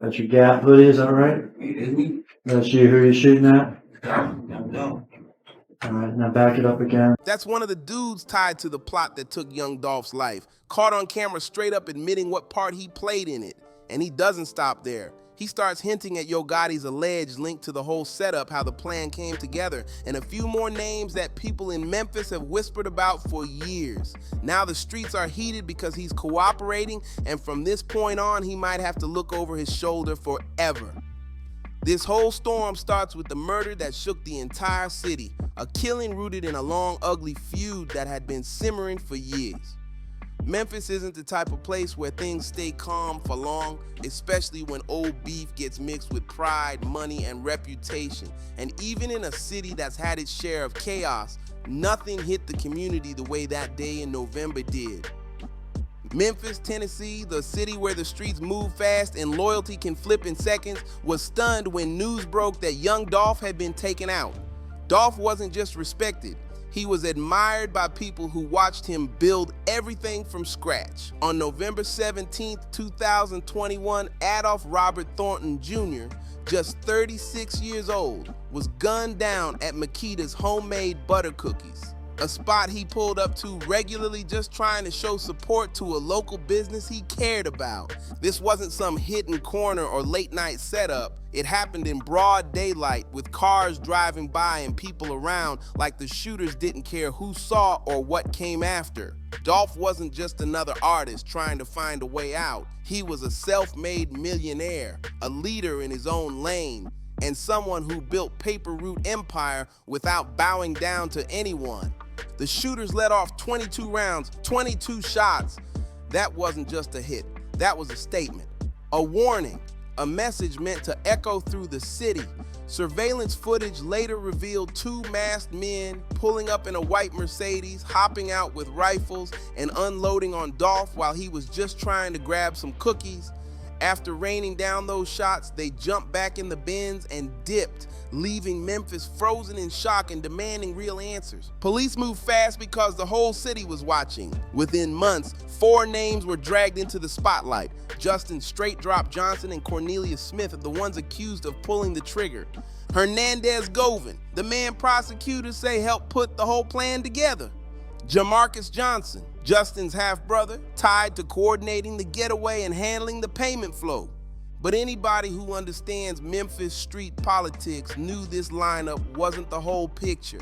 That's your Gap hoodie, is that right? That's you, who you're shooting at? Young Dolph. Alright, now back it up again. That's one of the dudes tied to the plot that took Young Dolph's life, caught on camera straight up admitting what part he played in it. And he doesn't stop there. He starts hinting at Yo Gotti's alleged link to the whole setup, how the plan came together, and a few more names that people in Memphis have whispered about for years. Now the streets are heated because he's cooperating, and from this point on, he might have to look over his shoulder forever. This whole storm starts with the murder that shook the entire city, a killing rooted in a long, ugly feud that had been simmering for years. Memphis isn't the type of place where things stay calm for long, especially when old beef gets mixed with pride, money, and reputation. And even in a city that's had its share of chaos, nothing hit the community the way that day in November did. Memphis, Tennessee, the city where the streets move fast and loyalty can flip in seconds, was stunned when news broke that Young Dolph had been taken out. Dolph wasn't just respected, he was admired by people who watched him build everything from scratch. On November 17, 2021, Adolph Robert Thornton Jr., just 36 years old, was gunned down at Makita's homemade butter cookies, a spot he pulled up to regularly just trying to show support to a local business he cared about. This wasn't some hidden corner or late night setup. It happened in broad daylight with cars driving by and people around, like the shooters didn't care who saw or what came after. Dolph wasn't just another artist trying to find a way out. He was a self-made millionaire, a leader in his own lane, and someone who built Paper Route empire without bowing down to anyone. The shooters let off 22 rounds, 22 shots. That wasn't just a hit, that was a statement, a warning, a message meant to echo through the city. Surveillance footage later revealed two masked men pulling up in a white Mercedes, hopping out with rifles and unloading on Dolph while he was just trying to grab some cookies. After raining down those shots, they jumped back in the Benz and dipped, leaving Memphis frozen in shock and demanding real answers. Police moved fast because the whole city was watching. Within months, 4 names were dragged into the spotlight. Justin Straight Drop Johnson and Cornelius Smith are the ones accused of pulling the trigger. Hernandez Govan, the man prosecutors say helped put the whole plan together. Jamarcus Johnson, Justin's half-brother, tied to coordinating the getaway and handling the payment flow. But anybody who understands Memphis street politics knew this lineup wasn't the whole picture.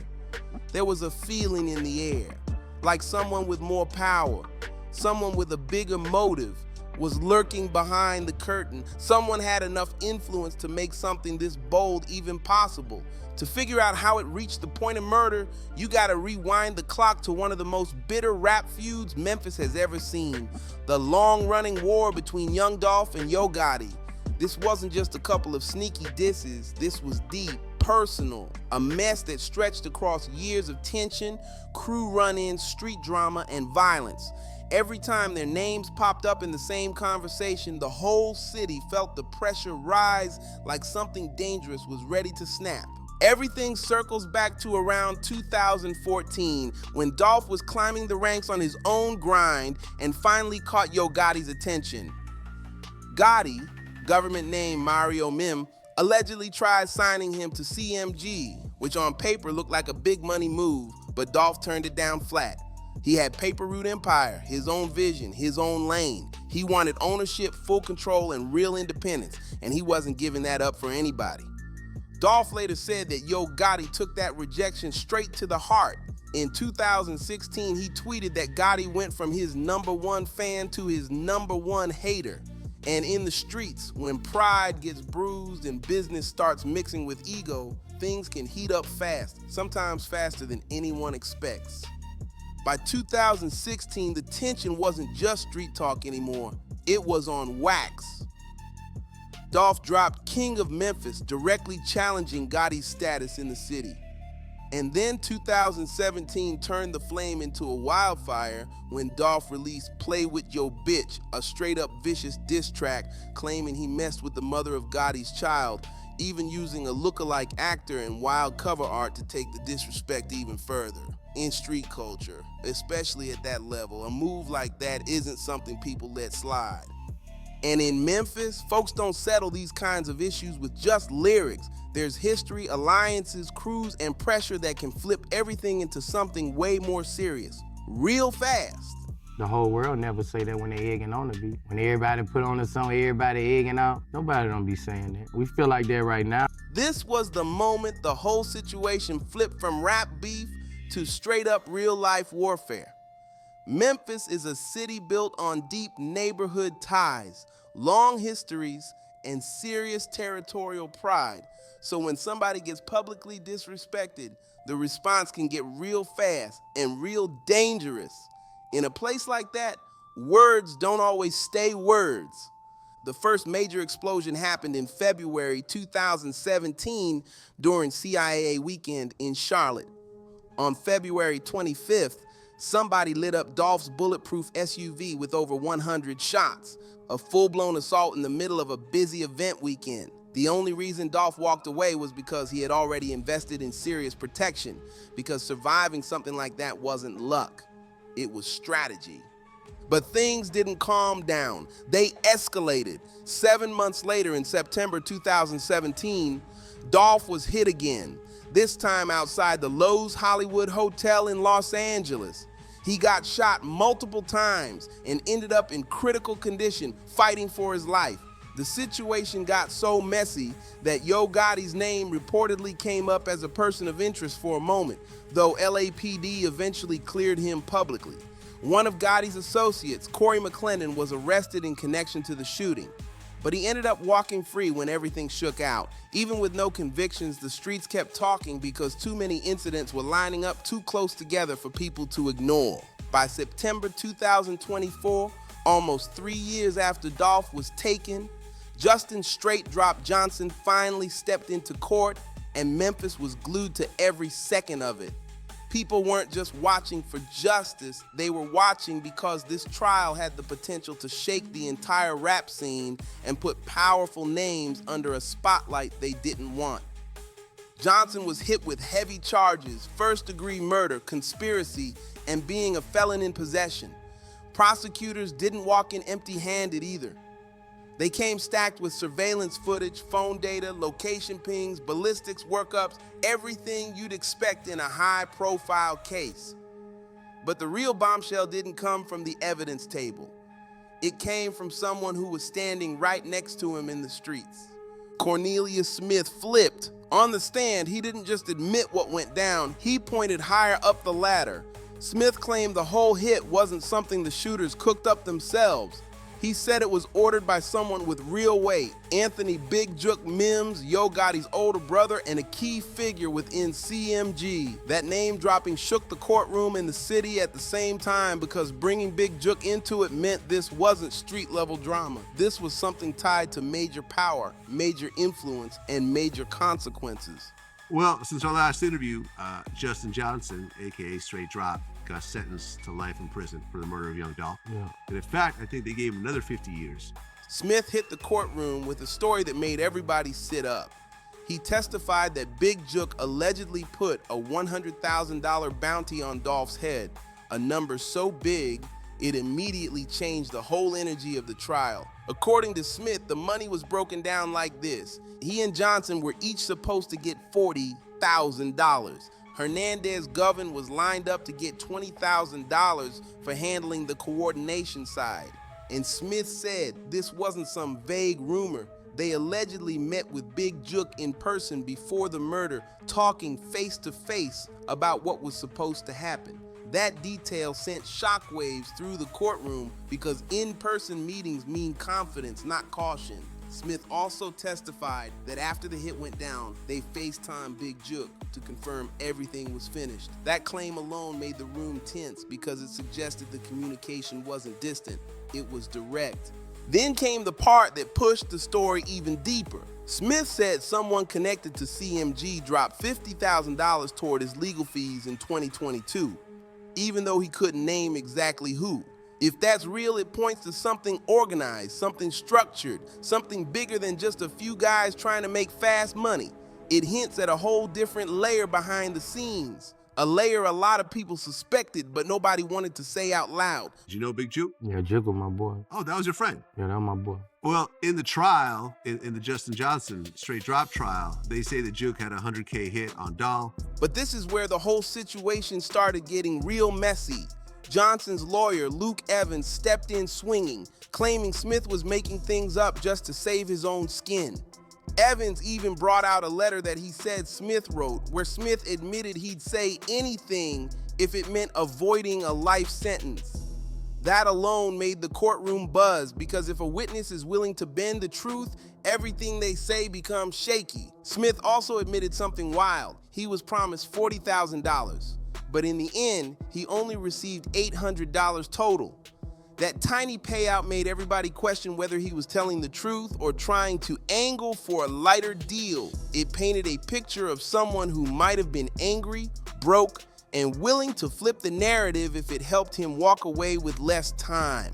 There was a feeling in the air, like someone with more power, someone with a bigger motive, was lurking behind the curtain. Someone had enough influence to make something this bold even possible. To figure out how it reached the point of murder, you gotta rewind the clock to one of the most bitter rap feuds Memphis has ever seen. The long-running war between Young Dolph and Yo Gotti. This wasn't just a couple of sneaky disses, this was deep, personal, a mess that stretched across years of tension, crew run-ins, street drama, and violence. Every time their names popped up in the same conversation, the whole city felt the pressure rise like something dangerous was ready to snap. Everything circles back to around 2014 when Dolph was climbing the ranks on his own grind and finally caught Yo Gotti's attention. Gotti, government name Mario Mim, allegedly tried signing him to CMG, which on paper looked like a big money move, but Dolph turned it down flat. He had Paper Route empire, his own vision, his own lane. He wanted ownership, full control, and real independence, and he wasn't giving that up for anybody. Dolph later said that Yo Gotti took that rejection straight to the heart. In 2016, he tweeted that Gotti went from his #1 fan to his #1 hater. And in the streets, when pride gets bruised and business starts mixing with ego, things can heat up fast, sometimes faster than anyone expects. By 2016, the tension wasn't just street talk anymore, it was on wax. Dolph dropped King of Memphis, directly challenging Gotti's status in the city. And then 2017 turned the flame into a wildfire when Dolph released Play With Yo Bitch, a straight-up vicious diss track claiming he messed with the mother of Gotti's child, even using a lookalike actor and wild cover art to take the disrespect even further. In street culture, especially at that level, a move like that isn't something people let slide. And in Memphis, folks don't settle these kinds of issues with just lyrics. There's history, alliances, crews, and pressure that can flip everything into something way more serious, real fast. The whole world never say that when they egging on the beat. When everybody put on a song, everybody egging out, nobody don't be saying that. We feel like that right now. This was the moment the whole situation flipped from rap beef to straight up real life warfare. Memphis is a city built on deep neighborhood ties, long histories, and serious territorial pride. So when somebody gets publicly disrespected, the response can get real fast and real dangerous. In a place like that, words don't always stay words. The first major explosion happened in February 2017 during CIA weekend in Charlotte. On February 25th, somebody lit up Dolph's bulletproof SUV with over 100 shots, a full-blown assault in the middle of a busy event weekend. The only reason Dolph walked away was because he had already invested in serious protection, because surviving something like that wasn't luck, it was strategy. But things didn't calm down. They escalated. 7 months later, in September 2017, Dolph was hit again, this time outside the Loews Hollywood Hotel in Los Angeles. He got shot multiple times and ended up in critical condition, fighting for his life. The situation got so messy that Yo Gotti's name reportedly came up as a person of interest for a moment, though LAPD eventually cleared him publicly. One of Gotti's associates, Corey McClendon, was arrested in connection to the shooting, but he ended up walking free when everything shook out. Even with no convictions, the streets kept talking because too many incidents were lining up too close together for people to ignore. By September 2024, almost 3 years after Dolph was taken, Justin Straight Drop Johnson finally stepped into court, and Memphis was glued to every second of it. People weren't just watching for justice, they were watching because this trial had the potential to shake the entire rap scene and put powerful names under a spotlight they didn't want. Johnson was hit with heavy charges: first-degree murder, conspiracy, and being a felon in possession. Prosecutors didn't walk in empty-handed either. They came stacked with surveillance footage, phone data, location pings, ballistics workups, everything you'd expect in a high-profile case. But the real bombshell didn't come from the evidence table. It came from someone who was standing right next to him in the streets. Cornelius Smith flipped. On the stand, he didn't just admit what went down, he pointed higher up the ladder. Smith claimed the whole hit wasn't something the shooters cooked up themselves. He said it was ordered by someone with real weight: Anthony Big Jook Mims, Yo Gotti's older brother, and a key figure within CMG. That name dropping shook the courtroom and the city at the same time, because bringing Big Jook into it meant this wasn't street-level drama. This was something tied to major power, major influence, and major consequences. Well, since our last interview, Justin Johnson, aka Straight Drop, got sentenced to life in prison for the murder of Young Dolph. Yeah. And in fact, I think they gave him another 50 years. Smith hit the courtroom with a story that made everybody sit up. He testified that Big Jook allegedly put a $100,000 bounty on Dolph's head, a number so big it immediately changed the whole energy of the trial. According to Smith, the money was broken down like this. He and Johnson were each supposed to get $40,000. Hernandez Govan was lined up to get $20,000 for handling the coordination side. And Smith said this wasn't some vague rumor. They allegedly met with Big Jook in person before the murder, talking face to face about what was supposed to happen. That detail sent shockwaves through the courtroom, because in-person meetings mean confidence, not caution. Smith also testified that after the hit went down, they FaceTimed Big Jook to confirm everything was finished. That claim alone made the room tense because it suggested the communication wasn't distant, it was direct. Then came the part that pushed the story even deeper. Smith said someone connected to CMG dropped $50,000 toward his legal fees in 2022, even though he couldn't name exactly who. If that's real, it points to something organized, something structured, something bigger than just a few guys trying to make fast money. It hints at a whole different layer behind the scenes, a layer a lot of people suspected, but nobody wanted to say out loud. Did you know Big Juke? Yeah, Juke was my boy. Oh, that was your friend. Yeah, that was my boy. Well, in the trial, in the Justin Johnson straight drop trial, they say that Juke had a 100K hit on Dolph. But this is where the whole situation started getting real messy. Johnson's lawyer, Luke Evans, stepped in swinging, claiming Smith was making things up just to save his own skin. Evans even brought out a letter that he said Smith wrote, where Smith admitted he'd say anything if it meant avoiding a life sentence. That alone made the courtroom buzz, because if a witness is willing to bend the truth, everything they say becomes shaky. Smith also admitted something wild. He was promised $40,000, but in the end, he only received $800 total. That tiny payout made everybody question whether he was telling the truth or trying to angle for a lighter deal. It painted a picture of someone who might have been angry, broke, and willing to flip the narrative if it helped him walk away with less time.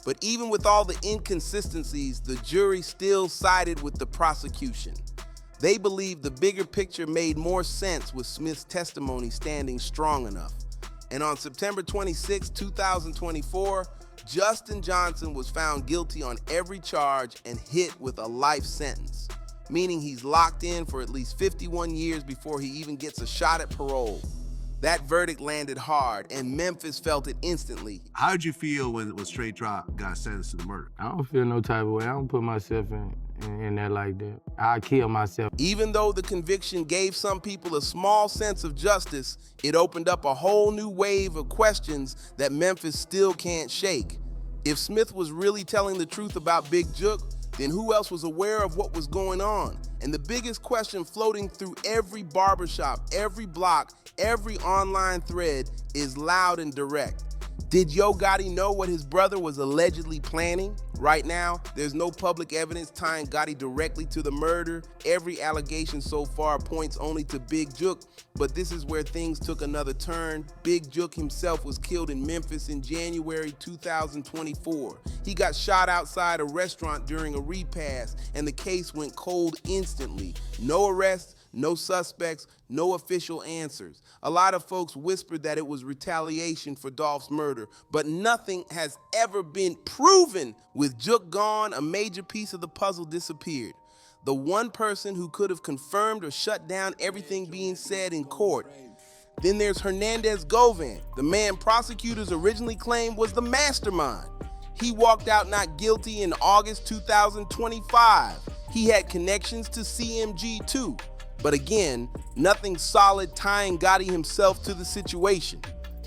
But even with all the inconsistencies, the jury still sided with the prosecution. They believed the bigger picture made more sense with Smith's testimony standing strong enough. And on September 26, 2024, Justin Johnson was found guilty on every charge and hit with a life sentence, meaning he's locked in for at least 51 years before he even gets a shot at parole. That verdict landed hard, and Memphis felt it instantly. How did you feel when Straight Drop got sentenced to the murder? I don't feel no type of way. I don't put myself in that like that. I kill myself. Even though the conviction gave some people a small sense of justice, it opened up a whole new wave of questions that Memphis still can't shake. If Smith was really telling the truth about Big Juke, then who else was aware of what was going on? And the biggest question floating through every barbershop, every block, every online thread is loud and direct. Did Yo Gotti know what his brother was allegedly planning? Right now, there's no public evidence tying Gotti directly to the murder. Every allegation so far points only to Big Juke, but this is where things took another turn. Big Juke himself was killed in Memphis in January 2024. He got shot outside a restaurant during a repast, and the case went cold instantly. No arrests, no suspects, no official answers. A lot of folks whispered that it was retaliation for Dolph's murder, but nothing has ever been proven. With Juke gone, a major piece of the puzzle disappeared. The one person who could have confirmed or shut down everything being said in court. Then there's Hernandez Govan, the man prosecutors originally claimed was the mastermind. He walked out not guilty in August 2025. He had connections to CMG too. But again, nothing solid tying Gotti himself to the situation.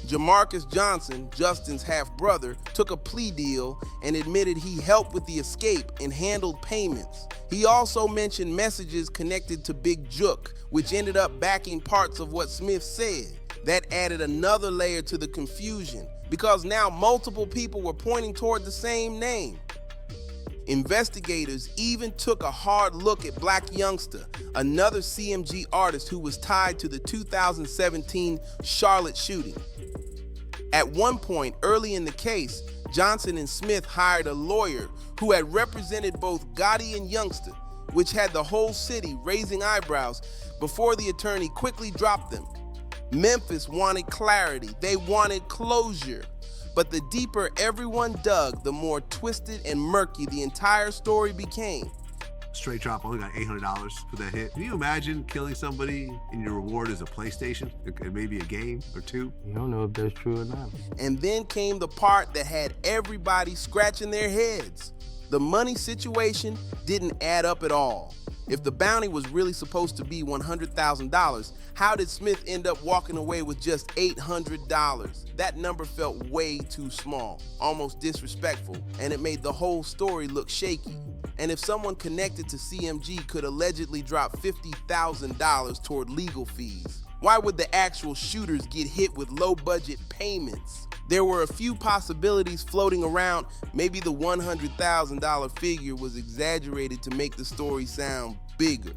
Jamarcus Johnson, Justin's half-brother, took a plea deal and admitted he helped with the escape and handled payments. He also mentioned messages connected to Big Juke, which ended up backing parts of what Smith said. That added another layer to the confusion, because now multiple people were pointing toward the same name. Investigators even took a hard look at Black Youngster, another CMG artist who was tied to the 2017 Charlotte shooting. At one point early in the case, Johnson and Smith hired a lawyer who had represented both Gotti and Youngster, which had the whole city raising eyebrows before the attorney quickly dropped them. Memphis wanted clarity, they wanted closure. But the deeper everyone dug, the more twisted and murky the entire story became. Straight Drop only got $800 for that hit. Can you imagine killing somebody and your reward is a PlayStation and maybe a game or two? You don't know if that's true or not. And then came the part that had everybody scratching their heads. The money situation didn't add up at all. If the bounty was really supposed to be $100,000, how did Smith end up walking away with just $800? That number felt way too small, almost disrespectful, and it made the whole story look shaky. And if someone connected to CMG could allegedly drop $50,000 toward legal fees, why would the actual shooters get hit with low-budget payments? There were a few possibilities floating around. Maybe the $100,000 figure was exaggerated to make the story sound bigger.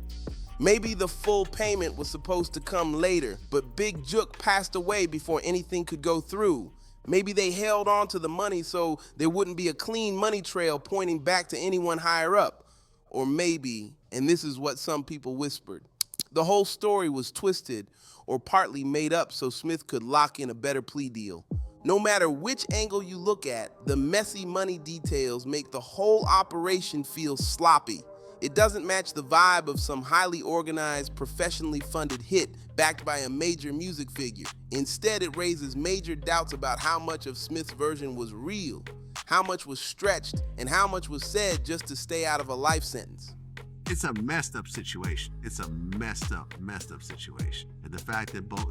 Maybe the full payment was supposed to come later, but Big Juke passed away before anything could go through. Maybe they held on to the money so there wouldn't be a clean money trail pointing back to anyone higher up. Or maybe, and this is what some people whispered, The whole story was twisted or partly made up so Smith could lock in a better plea deal. No matter which angle you look at, the messy money details make the whole operation feel sloppy. It doesn't match the vibe of some highly organized, professionally funded hit backed by a major music figure. Instead, it raises major doubts about how much of Smith's version was real, how much was stretched, and how much was said just to stay out of a life sentence. It's a messed up situation. It's a messed up situation. And the fact that both,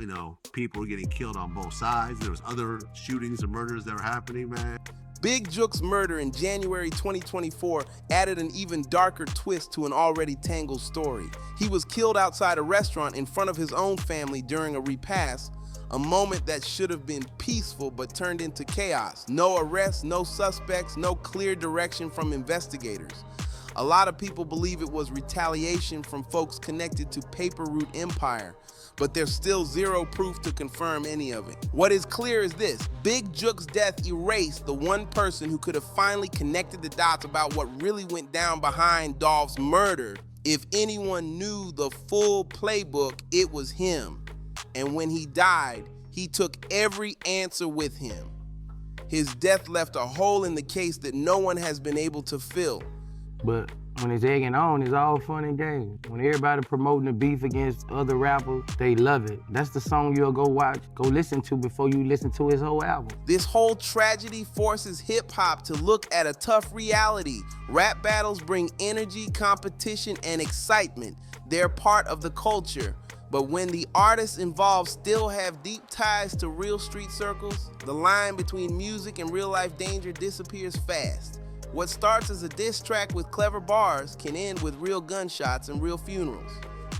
people were getting killed on both sides. There was other shootings and murders that were happening, man. Big Jook's murder in January 2024 added an even darker twist to an already tangled story. He was killed outside a restaurant in front of his own family during a repast, a moment that should have been peaceful but turned into chaos. No arrests, no suspects, no clear direction from investigators. A lot of people believe it was retaliation from folks connected to Paper Route Empire, but there's still zero proof to confirm any of it. What is clear is this: Big Jook's death erased the one person who could have finally connected the dots about what really went down behind Dolph's murder. If anyone knew the full playbook, it was him. And when he died, he took every answer with him. His death left a hole in the case that no one has been able to fill. But when it's egging on, it's all fun and games. When everybody promoting the beef against other rappers, they love it. That's the song you'll go watch, go listen to before you listen to his whole album. This whole tragedy forces hip-hop to look at a tough reality. Rap battles bring energy, competition, and excitement. They're part of the culture. But when the artists involved still have deep ties to real street circles, the line between music and real-life danger disappears fast. What starts as a diss track with clever bars can end with real gunshots and real funerals.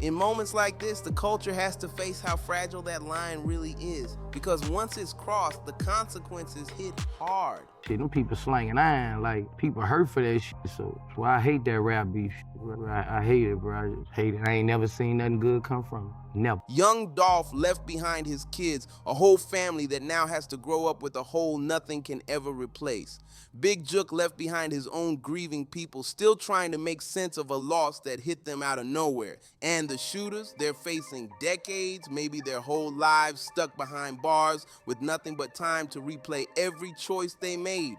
In moments like this, the culture has to face how fragile that line really is, because once it's crossed, the consequences hit hard. Shit, them people slanging iron, like, people hurt for that shit, so that's why I hate that rap beef shit. I hate it, bro. I just hate it. I ain't never seen nothing good come from it. Never. Young Dolph left behind his kids, a whole family that now has to grow up with a hole nothing can ever replace. Big Jook left behind his own grieving people, still trying to make sense of a loss that hit them out of nowhere. And the shooters, they're facing decades, maybe their whole lives stuck behind bars with nothing but time to replay every choice they made.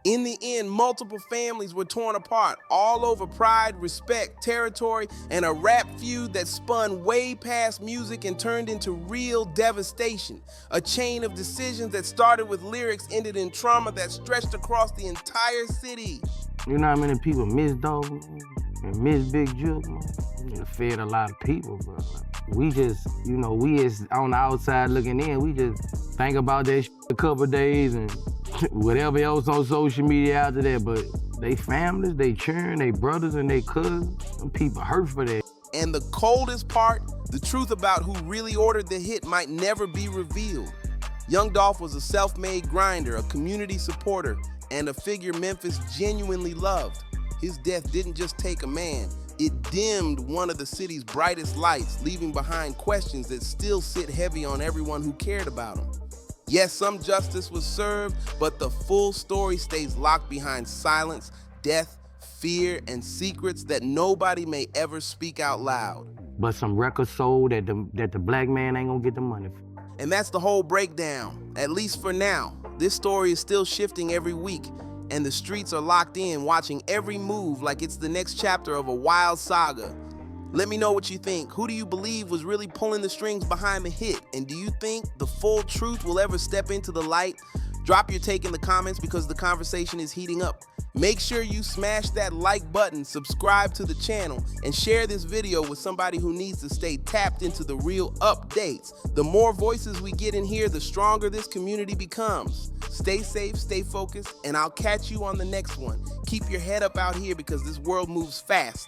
In the end, multiple families were torn apart, all over pride, respect, territory, and a rap feud that spun way past music and turned into real devastation. A chain of decisions that started with lyrics ended in trauma that stretched across the entire city. You know how many people miss Dolph and miss Big Jook, man? It fed a lot of people, bro. We just, we is on the outside looking in, we just think about that shit a couple days and whatever else on social media after that, but they families, they children, they brothers and they cousins, them people hurt for that. And the coldest part, the truth about who really ordered the hit might never be revealed. Young Dolph was a self-made grinder, a community supporter, and a figure Memphis genuinely loved. His death didn't just take a man, it dimmed one of the city's brightest lights, leaving behind questions that still sit heavy on everyone who cared about him. Yes, some justice was served, but the full story stays locked behind silence, death, fear, and secrets that nobody may ever speak out loud. But some records sold that the black man ain't gonna get the money for. And that's the whole breakdown, at least for now. This story is still shifting every week, and the streets are locked in, watching every move like it's the next chapter of a wild saga. Let me know what you think. Who do you believe was really pulling the strings behind the hit? And do you think the full truth will ever step into the light? Drop your take in the comments because the conversation is heating up. Make sure you smash that like button, subscribe to the channel, and share this video with somebody who needs to stay tapped into the real updates. The more voices we get in here, the stronger this community becomes. Stay safe, stay focused, and I'll catch you on the next one. Keep your head up out here because this world moves fast.